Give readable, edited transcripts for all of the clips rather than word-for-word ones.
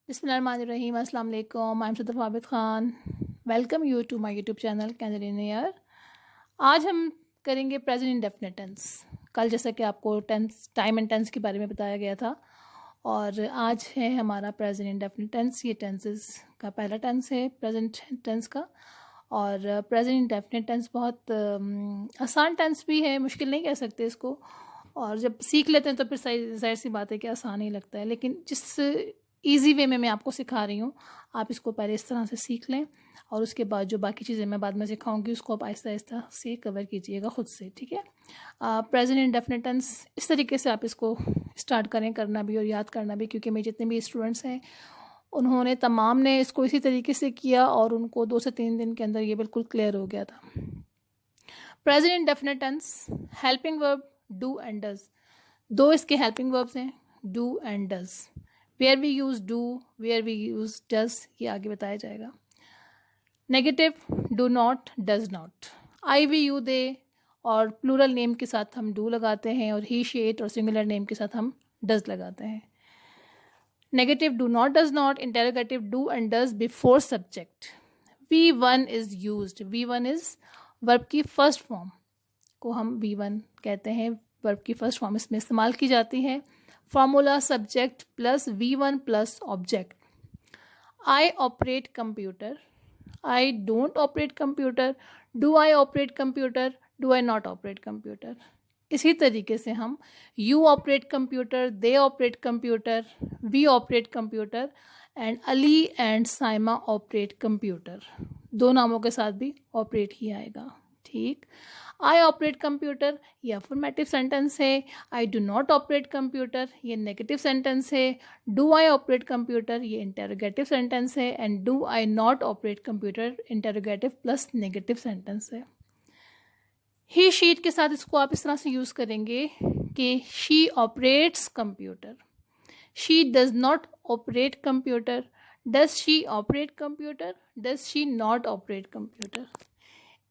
बिस्मिल्लाहिर्रहमानिर्रहीम अस्सलाम वालेकुम। I am Sadaf Abid Khan. Welcome you to my YouTube channel Canadian year. आज हम करेंगे प्रेजेंट इंडेफिनिट टेंस। कल जैसा कि आपको टेंस टाइम एंड टेंस के बारे में बताया गया था, और आज है हमारा प्रेजेंट इंडेफिनिट टेंस। ये टेंसेस का पहला टेंस है प्रेजेंट टेंस का। और प्रेजेंट इंडेफिनिट टेंस बहुत आसान टेंस भी है, मुश्किल नहीं कह सकते इसको। और जब सीख लेते हैं तो फिर जाहिर सी बात है कि आसान ही लगता है, लेकिन जिस ईजी वे में मैं आपको सिखा रही हूँ, आप इसको पहले इस तरह से सीख लें, और उसके बाद जो बाकी चीज़ें मैं बाद में सिखाऊंगी उसको आप आहिस्ता आहिस्ता से कवर कीजिएगा खुद से, ठीक है। प्रेजेंट इंडेफिनिट टेंस इस तरीके से आप इसको स्टार्ट करें करना भी और याद करना भी, क्योंकि मेरे जितने भी स्टूडेंट्स हैं उन्होंने तमाम ने इसको इसी तरीके से किया और उनको 2 से 3 दिन के अंदर ये बिल्कुल क्लियर हो गया था। Present indefinite tense, helping verb do and does. दो इसके हेल्पिंग वर्ब्स हैं, do and does. Where we use do, where we use does, ये आगे बताया जाएगा। Negative, do not, does not. I we you they और प्लूरल नेम के साथ हम डू लगाते हैं, और ही शी इट और सिंगुलर नेम के साथ हम डज लगाते हैं। Negative, do not, does not. Interrogative, do and does before subject. V1 is used. V1 is verb की फर्स्ट फॉर्म को हम V1 कहते हैं। वर्ब की फर्स्ट फॉर्म इसमें इस्तेमाल की जाती है। Formula subject plus V1 plus object. I operate computer, I don't operate computer, do I operate computer, do I not operate computer. इसी तरीके से हम you operate computer, they operate computer, we operate computer, and Ali and Saima operate computer. दो नामों के साथ भी operate ही आएगा, ठीक। आई ऑपरेट कंप्यूटर ये अफर्मेटिव सेंटेंस है। I do not operate computer ये नेगेटिव सेंटेंस है। डू आई ऑपरेट कंप्यूटर ये इंटेरोगेटिव सेंटेंस है। And do I not operate computer interrogative plus negative sentence है। ही शीट के साथ इसको आप इस तरह से यूज़ करेंगे कि she operates computer, she does not operate computer, does she operate computer, does she not operate computer.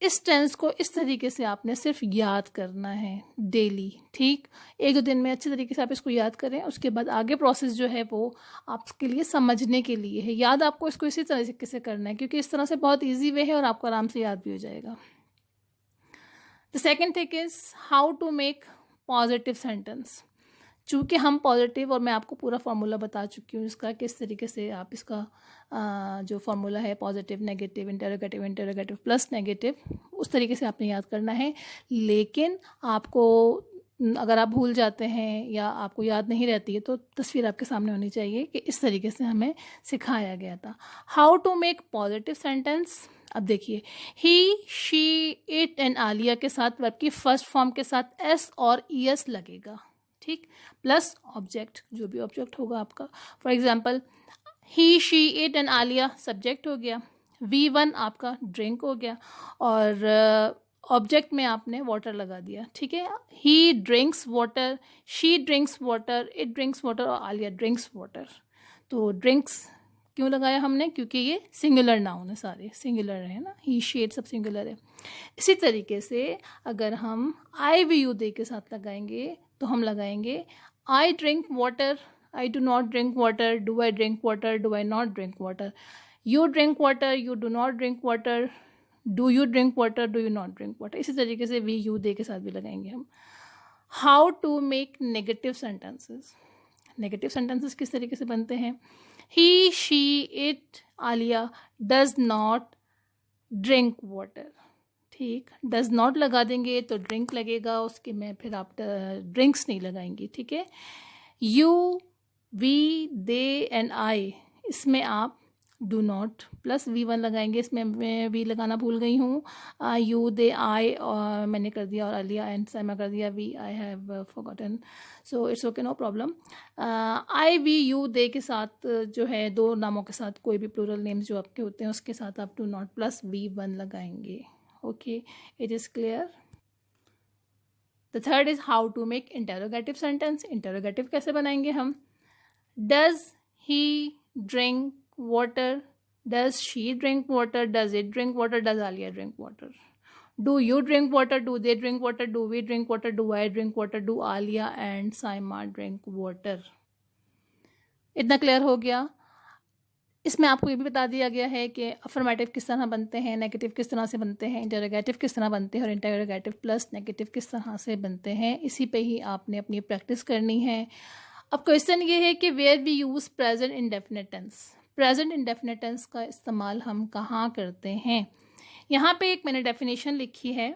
इस टेंस को इस तरीके से आपने सिर्फ याद करना है डेली, ठीक। 1-2 दिन में अच्छे तरीके से आप इसको याद करें, उसके बाद आगे प्रोसेस जो है वो आपके लिए समझने के लिए है। याद आपको इसको इसी तरीके से करना है, क्योंकि इस तरह से बहुत ईजी वे है और आपको आराम से याद भी हो जाएगा। The second thing is how to make positive sentence. चूँकि हम पॉजिटिव, और मैं आपको पूरा फार्मूला बता चुकी हूँ इसका, किस तरीके से आप इसका जो फार्मूला है positive negative interrogative interrogative plus negative, उस तरीके से आपने याद करना है। लेकिन आपको अगर आप भूल जाते हैं या आपको याद नहीं रहती है तो तस्वीर आपके सामने होनी चाहिए कि इस तरीके से हमें सिखाया गया था। How to make positive sentence. अब देखिए, he she it and Alia के साथ वर्ब की फर्स्ट फॉर्म के साथ एस और ईएस लगेगा, ठीक, प्लस ऑब्जेक्ट, जो भी ऑब्जेक्ट होगा आपका। For example, he she it and Alia subject हो गया, V1 आपका ड्रिंक हो गया, और ऑब्जेक्ट में आपने वाटर लगा दिया, ठीक है। ही drinks water, she drinks water, it drinks water और आलिया ड्रिंक्स वाटर। तो ड्रिंक्स क्यों लगाया हमने, क्योंकि ये सिंगुलर नाउन है, सारे सिंगुलर है ना, ही शी इट सब सिंगुलर है। इसी तरीके से अगर हम आई वी यू दे के साथ लगाएंगे तो हम लगाएंगे I drink water, I do not drink water, do I drink water, do I not drink water. You drink water, you do not drink water, do you drink water, do you not drink water. इसी तरीके से we you they के साथ भी लगाएंगे हम। How to make negative sentences. Negative sentences किस तरीके से बनते हैं। He she it Alia does not drink water, ठीक। डज नॉट लगा देंगे तो ड्रिंक लगेगा, उसके में फिर आप ड्रिंक्स नहीं लगाएंगी, ठीक है। You, we, they and I, इसमें आप डू नॉट प्लस V1 लगाएंगे। इसमें मैं वी लगाना भूल गई हूँ। यू, दे, आई मैंने कर दिया, और अलिया एंड साइमा कर दिया। We I have forgotten, so it's okay, no problem. I we you they के साथ जो है दो नामों के साथ कोई भी प्लूरल नेम्स जो आपके होते हैं उसके साथ आप डू नॉट प्लस V1 लगाएंगे, okay, it is clear. The third is how to make interrogative sentence. Interrogative कैसे बनाएंगे हम। Does he drink water, does she drink water, does it drink water, does Alia drink water, do you drink water, do they drink water, do we drink water, do I drink water, do Alia and Saima drink water। इतना clear हो गया। इसमें आपको ये भी बता दिया गया है कि अफर्मेटिव किस तरह बनते हैं, नेगेटिव किस तरह से बनते हैं, इंटरोगेटिव किस तरह बनते हैं और इंटरोगेटिव प्लस नेगेटिव किस तरह से बनते हैं। इसी पे ही आपने अपनी प्रैक्टिस करनी है। अब क्वेश्चन ये है कि where we use present indefinite tense. Present indefinite tense का इस्तेमाल हम कहाँ करते हैं। यहाँ पे एक मैंने डेफिनेशन लिखी है।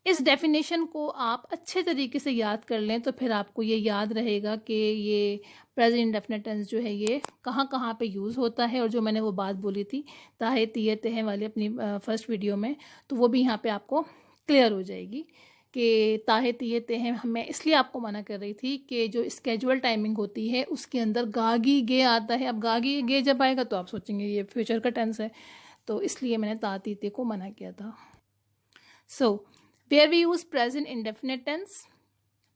इस डेफिनेशन को आप अच्छे तरीके से याद कर लें तो फिर आपको ये याद रहेगा कि ये प्रेजेंट इंडेफिनिट टेंस जो है ये कहाँ कहाँ पे यूज़ होता है। और जो मैंने वो बात बोली थी ताहे तिये तेहे वाली अपनी फर्स्ट वीडियो में, तो वो भी यहाँ पे आपको क्लियर हो जाएगी कि ताहे तिये तेहे मैं इसलिए आपको मना कर रही थी कि जो स्केजुअल टाइमिंग होती है उसके अंदर गागी गे आता है। अब गागी गे जब आएगा तो आप सोचेंगे ये फ्यूचर का टेंस है, तो इसलिए मैंने ता तीते को मना किया था। सो where we use present indefinite tense.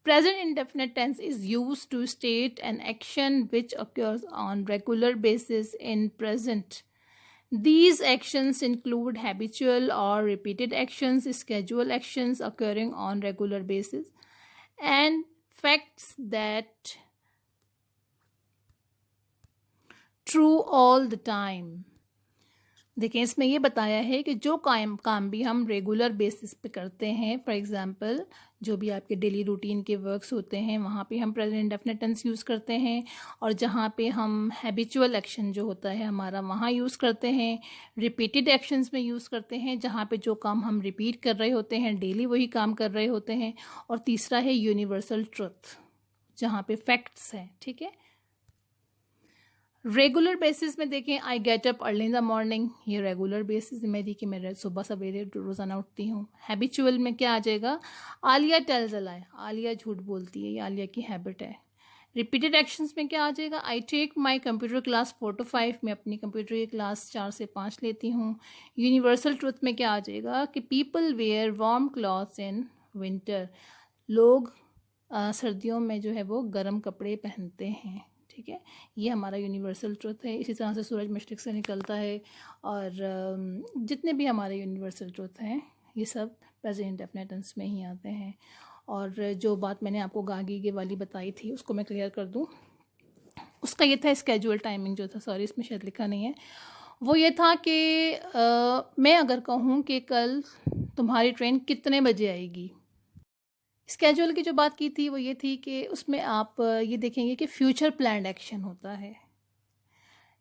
Present indefinite tense is used to state an action which occurs on regular basis in present. These actions include habitual or repeated actions, scheduled actions occurring on regular basis, and facts that true all the time. देखिए इसमें ये बताया है कि जो काम भी हम रेगुलर बेसिस पे करते हैं, फॉर एग्जांपल जो भी आपके डेली रूटीन के वर्क्स होते हैं वहाँ पे हम प्रेजेंट इंडेफिनिट टेंस यूज़ करते हैं। और जहाँ पे हम हैबिचुअल एक्शन जो होता है हमारा वहाँ यूज़ करते हैं। रिपीटेड एक्शंस में यूज़ करते हैं जहाँ पे जो काम हम रिपीट कर रहे होते हैं, डेली वही काम कर रहे होते हैं। और तीसरा है यूनिवर्सल ट्रुथ जहाँ पे फैक्ट्स हैं। ठीक है, रेगुलर बेसिस में देखें I get up early in the morning, ये रेगुलर बेसिस मेरी कि मैं सुबह सवेरे रोज़ाना उठती हूँ। हैबिचुअल में क्या आ जाएगा, आलिया टेल्स अ लाई, आलिया झूठ बोलती है, ये आलिया की हैबिट है। रिपीटेड एक्शंस में क्या आ जाएगा, I take my computer class 4 to 5, मैं अपनी कंप्यूटर की क्लास 4 से 5 लेती हूँ। यूनिवर्सल ट्रुथ में क्या आ जाएगा कि people wear warm clothes in winter, लोग सर्दियों में जो है वो गर्म कपड़े पहनते हैं। ठीक है, ये हमारा यूनिवर्सल ट्रुथ है। इसी तरह से सूरज मशरिक से निकलता है और जितने भी हमारे यूनिवर्सल ट्रुथ हैं ये सब प्रेजेंट इंडेफिनिट टेंस में ही आते हैं। और जो बात मैंने आपको गागी गे वाली बताई थी उसको मैं क्लियर कर दूं। उसका ये था स्केजुअल टाइमिंग जो था, सॉरी इसमें शायद लिखा नहीं है, वो ये था कि मैं अगर कहूँ कि कल तुम्हारी ट्रेन कितने बजे आएगी। स्केजुअल की जो बात की थी वो ये थी कि उसमें आप ये देखेंगे कि फ्यूचर प्लान्ड एक्शन होता है।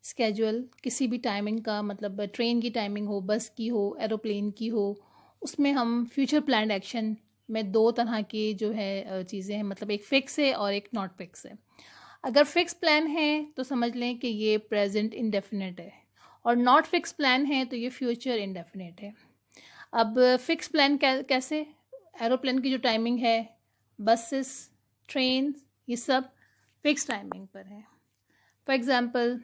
स्केजुअल किसी भी टाइमिंग का, मतलब ट्रेन की टाइमिंग हो, बस की हो, एरोप्लेन की हो, उसमें हम फ्यूचर प्लान्ड एक्शन में दो तरह की जो है चीज़ें हैं, मतलब एक फ़िक्स है और एक नॉट फिक्स है। अगर फिक्स प्लान है तो समझ लें कि ये प्रेजेंट इंडेफिनिट है, और नॉट फिक्स प्लान है तो ये फ्यूचर इंडेफिनिट है। अब फिक्स प्लान कैसे, एरोप्लेन की जो टाइमिंग है, बसेस, ट्रेन, ये सब फिक्स टाइमिंग पर है। फॉर एग्ज़ाम्पल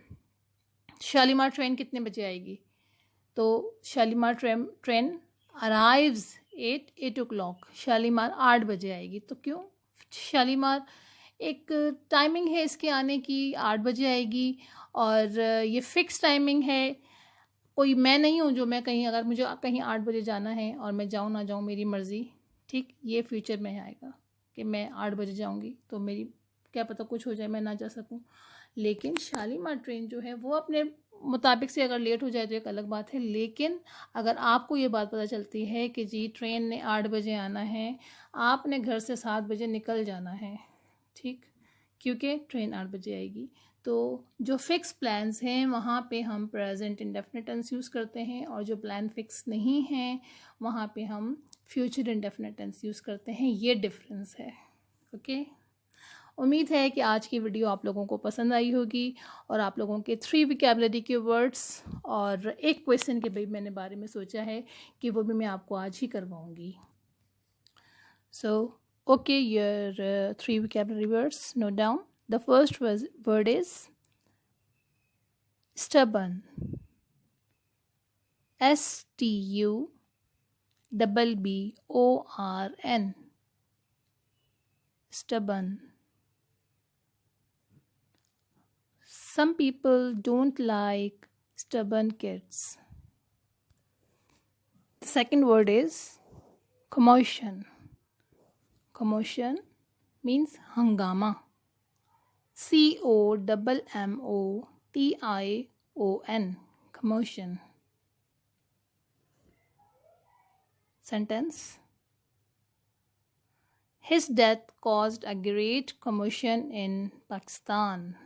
शालीमार ट्रेन कितने बजे आएगी, तो Shalimar train arrives 8 o'clock, Shalimar 8 बजे आएगी। तो क्यों, शालीमार एक टाइमिंग है इसके आने की, 8 बजे आएगी और ये फ़िक्स टाइमिंग है। कोई मैं नहीं हूँ जो मैं कहीं, अगर मुझे कहीं 8 बजे जाना है और मैं जाऊँ ना जाऊँ मेरी मर्ज़ी, ठीक, ये फ्यूचर में आएगा कि मैं 8 बजे जाऊँगी तो मेरी क्या पता कुछ हो जाए मैं ना जा सकूँ। लेकिन शालीमार ट्रेन जो है वो अपने मुताबिक से अगर लेट हो जाए तो एक अलग बात है। लेकिन अगर आपको ये बात पता चलती है कि जी ट्रेन ने 8 बजे आना है, आपने घर से 7 बजे निकल जाना है, ठीक, क्योंकि ट्रेन 8 बजे आएगी, तो जो फिक्स प्लान्स हैं वहाँ पे हम प्रेजेंट इंडेफिनिट टेंस यूज़ करते हैं, और जो प्लान फिक्स नहीं हैं वहाँ पे हम फ्यूचर इंडेफिनिट टेंस यूज़ करते हैं। ये डिफरेंस है। ओके, उम्मीद है कि आज की वीडियो आप लोगों को पसंद आई होगी और आप लोगों के 3 वोकैबुलरी के वर्ड्स और एक क्वेश्चन के भी मैंने बारे में सोचा है कि वो भी मैं आपको आज ही करवाऊँगी। So okay, your 3 vocabulary words, note down. The first word is stubborn. STUBBORN. Stubborn. Some people don't like stubborn kids. The second word is commotion. Commotion means hangama. COMMOTION. O-N, commotion. Sentence. His death caused a great commotion in Pakistan.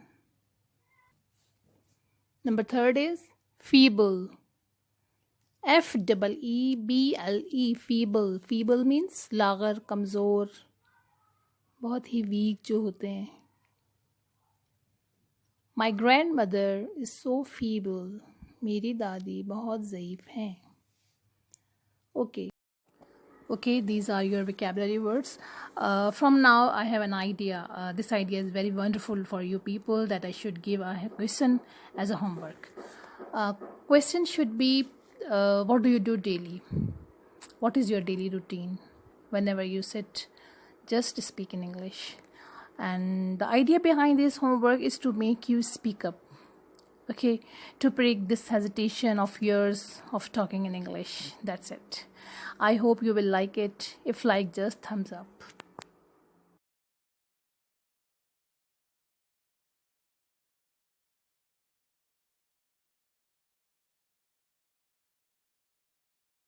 Number third is feeble. F-E-E-B-L-E, feeble. Feeble means लागर, कमज़ोर, बहुत ही week जो होते हैं. My grandmother is so feeble. मेरी दादी बहुत ज़ईफ़ हैं. Okay, these are your vocabulary words. From now, I have an idea. This idea is very wonderful for you people that I should give a question as a homework. Question should be, what do you do daily? What is your daily routine? Whenever you sit, just speak in English. And the idea behind this homework is to make you speak up. Okay, to break this hesitation of yours of talking in English. That's it. I hope you will like it. If like, just thumbs up.